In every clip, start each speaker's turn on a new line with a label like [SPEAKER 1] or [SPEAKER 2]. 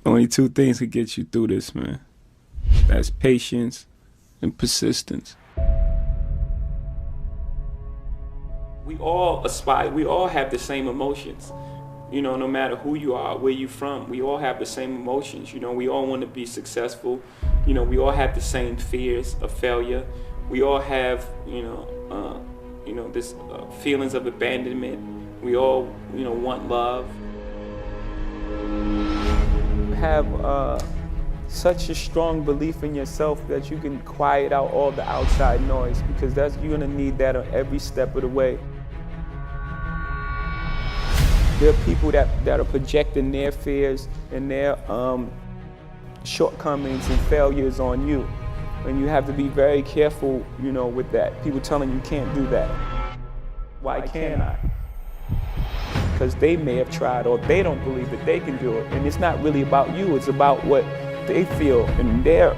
[SPEAKER 1] Only two things could get you through this, man. That's patience and persistence. We all aspire, we all have the same emotions. You know, no matter who you are, where you from, we all have the same emotions. You know, we all want to be successful. You know, we all have the same fears of failure. We all have, this feelings of abandonment. We all, want love. Have such a strong belief in yourself that you can quiet out all the outside noise, because you're gonna need that on every step of the way. There are people that are projecting their fears and their shortcomings and failures on you. And you have to be very careful, with that. People telling you can't do that. Why can't I? Because they may have tried, or they don't believe that they can do it. And it's not really about you, it's about what they feel and their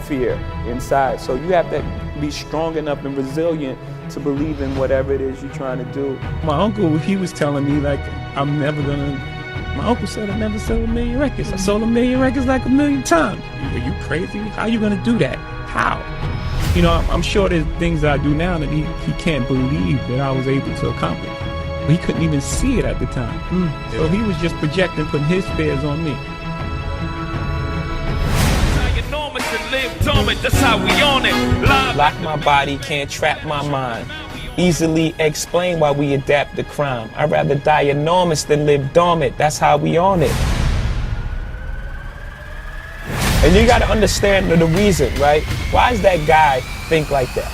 [SPEAKER 1] fear inside. So you have to be strong enough and resilient to believe in whatever it is you're trying to do. My uncle, he was telling me, like, my uncle said I never sold 1 million records. I sold 1 million records like 1 million times. Are you crazy? How are you gonna do that? How? I'm sure there's things that I do now that he can't believe that I was able to accomplish. But he couldn't even see it at the time. So he was just projecting, putting his fears on me.
[SPEAKER 2] That's how we on it.
[SPEAKER 3] Lock my body, can't trap my mind. Easily explain why we adapt to crime. I'd rather die enormous than live dormant. That's how we on it. And you gotta understand the reason, right? Why does that guy think like that?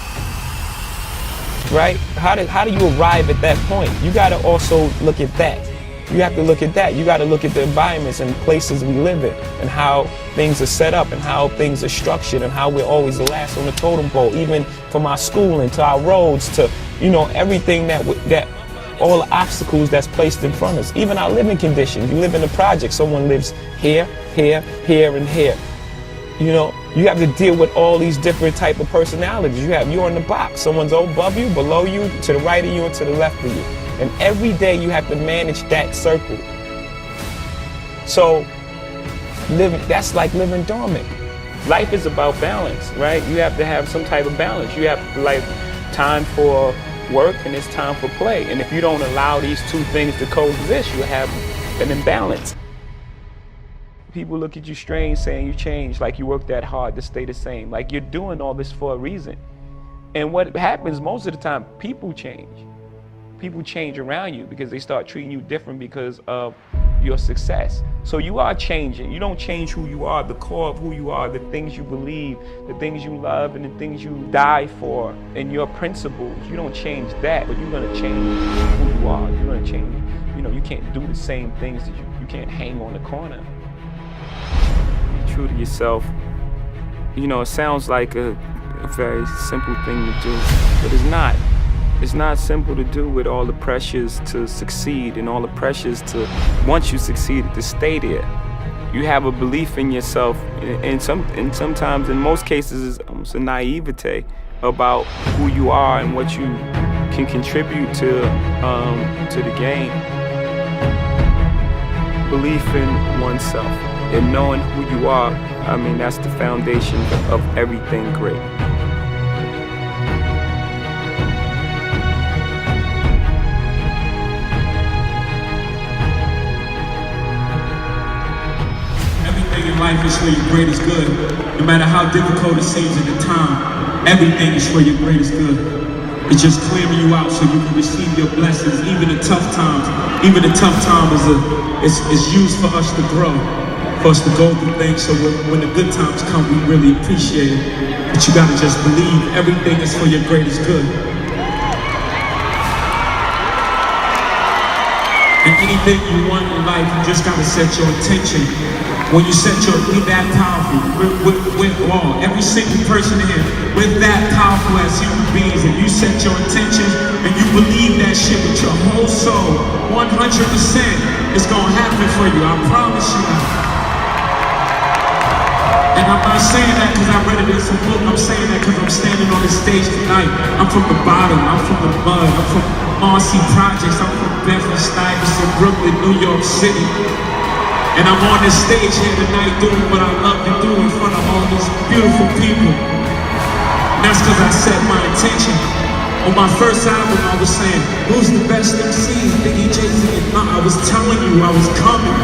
[SPEAKER 3] Right? How do you arrive at that point? You gotta also look at that. You have to look at that. You gotta look at the environments and places we live in, and how things are set up, and how things are structured, and how we're always the last on the totem pole, even from our schooling to our roads to, everything that all the obstacles that's placed in front of us. Even our living conditions. You live in a project, someone lives here, here, here, and here. You have to deal with all these different type of personalities. You're in the box. Someone's above you, below you, to the right of you, and to the left of you. And every day you have to manage that circle. So that's like living dormant. Life is about balance, right? You have to have some type of balance. You have time for work and it's time for play. And if you don't allow these two things to coexist, you have an imbalance. People look at you strange saying you changed, like you worked that hard to stay the same, like you're doing all this for a reason. And what happens most of the time, people change. People change around you because they start treating you different because of your success. So you are changing. You don't change who you are, the core of who you are, the things you believe, the things you love, and the things you die for, and your principles. You don't change that, but you're gonna change who you are. You're gonna change, you can't do the same things that you can't hang on the corner. Be true to yourself. It sounds like a very simple thing to do, but it's not. It's not simple to do with all the pressures to succeed and all the pressures to, once you succeed, to stay there. You have a belief in yourself, and sometimes, in most cases, it's almost a naivete about who you are and what you can contribute to the game. Belief in oneself and knowing who you are, that's the foundation of everything great.
[SPEAKER 4] Life is for your greatest good. No matter how difficult it seems at the time, everything is for your greatest good. It's just clearing you out so you can receive your blessings, even the tough times. Even the tough time is used for us to grow, for us to go through things. So when the good times come, we really appreciate it. But you gotta just believe everything is for your greatest good. And anything you want in life, you just gotta set your intention. When you set we're that powerful. We're all, every single person here, we're that powerful as human beings. If you set your intentions and you believe that shit with your whole soul, 100%, it's gonna happen for you. I promise you. And I'm not saying that because I read it in some book. I'm saying that because I'm standing on this stage tonight. I'm from the bottom. I'm from the mud. I'm from Marcy Projects. I'm from Bedford Stuyvesant, Brooklyn, New York City. And I'm on this stage here tonight doing what I love to do in front of all these beautiful people. And that's because I set my intention. On my first album, I was saying, who's the best MC? Biggie, Jay-Z, and I was telling you I was coming.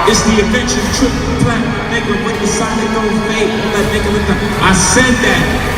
[SPEAKER 4] It's the adventure trip, platinum nigga with the sonic gold fade. That nigga with the, I said that.